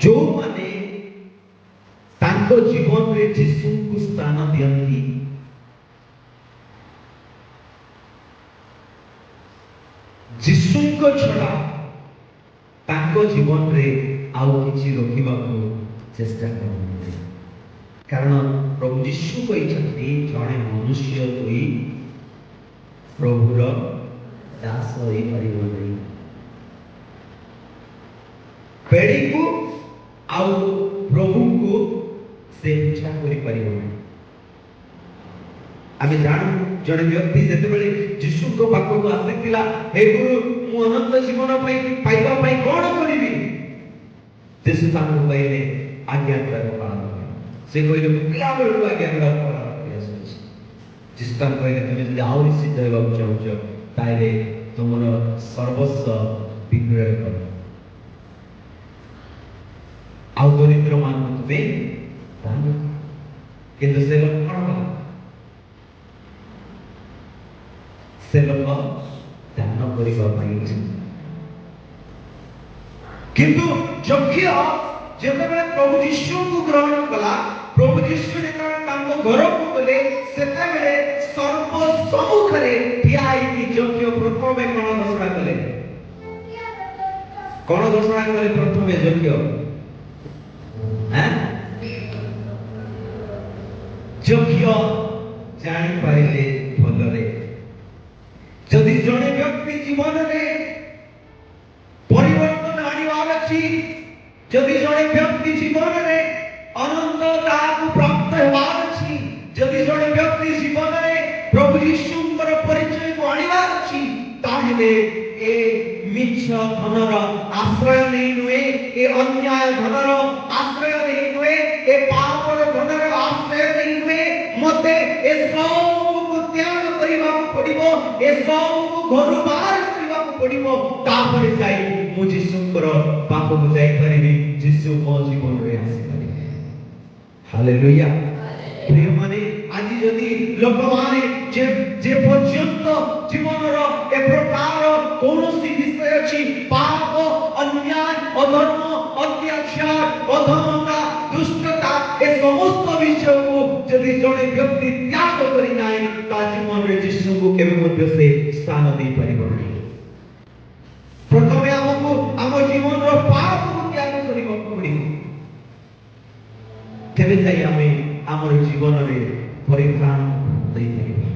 जो माने तांको जीवन रे यीशु को स्थान दियंती यीशु को छड़ा तांको जीवन रे आउ किछि रखिबा को चेष्टा करते कारण प्रभु यीशु कहते जड़े मनुष्य होई प्रभुर दास होई परिबो नहीं पेड़ी को आउ प्रभु को से इच्छा करि परिबो नहीं आमे जानू जड़े व्यक्ति जते बेले यीशु को पाखो को आसीतिला हे गुरु मु अनंत जीवन पाइबा पई कोन करिवि यीशु तांको कहले आज्ञा पालन से कहले पिला बेलु आज्ञा पालन जिस तरह कहले तुम जदि आउरी सिद्ध हेबाक चाहूछ ताइले तुमर सर्वस्व विक्रय कर आउ दरिद्र मान तुमे दान किंतु से लोक कौन से लोक दान करिबा पई किंतु जखिया जेतेबेले प्रभु यीशु को ग्रहण कला प्रभु यीशु ने तांको घर को गले सेतेबेले सर्व सम्मुखरे ठियाई की जखिया प्रथमे कोन घोषणा कले कोन घोषणा कले प्रथमे जखिया हैं जखिया जानि पाइले भलरे जदि जने व्यक्ति जीवन रे परिवर्तन आनिबार अछि जदि जने व्यक्ति जीवन रे अनंतता को प्राप्त हेबार अछि जदि जने व्यक्ति जीवन रे प्रभु यीशुଙ୍କର परिचय को आनिबार अछि ताहेले ए मिछ धनर आश्रय नै नुए ए अन्याय धनर आश्रय नै नुए ए पापर धनर आश्रय नै नुए मते ए सब को त्याग करिबा पड़िबो ए सब को घर बाहर करिबा पड़िबो तापर जाई मु यीशुଙ୍କର पाखକୁ ଯାଇ ପାରିବି यीशु ମୋ ଜୀବନରେ ଆସି ପାରିବେ हालेलुया प्रिय माने आज जदि लोक माने जे पर्यंत जीवनर ए प्रकार कोनोसी विषय अछि पाप अन्याय अधर्म अत्याचार अधर्मता दुष्टता ए समस्त विषय को जदि जने व्यक्ति त्याग करि नाइ ता जीवन रे यीशु को केबे मध्य से स्थान दे परिबो नहीं प्रथमे हमको आम जीवन रो पाप को त्याग करिबो पड़िबो तेबे जाई आमे आमर जीवन रे परित्राण दै परिबो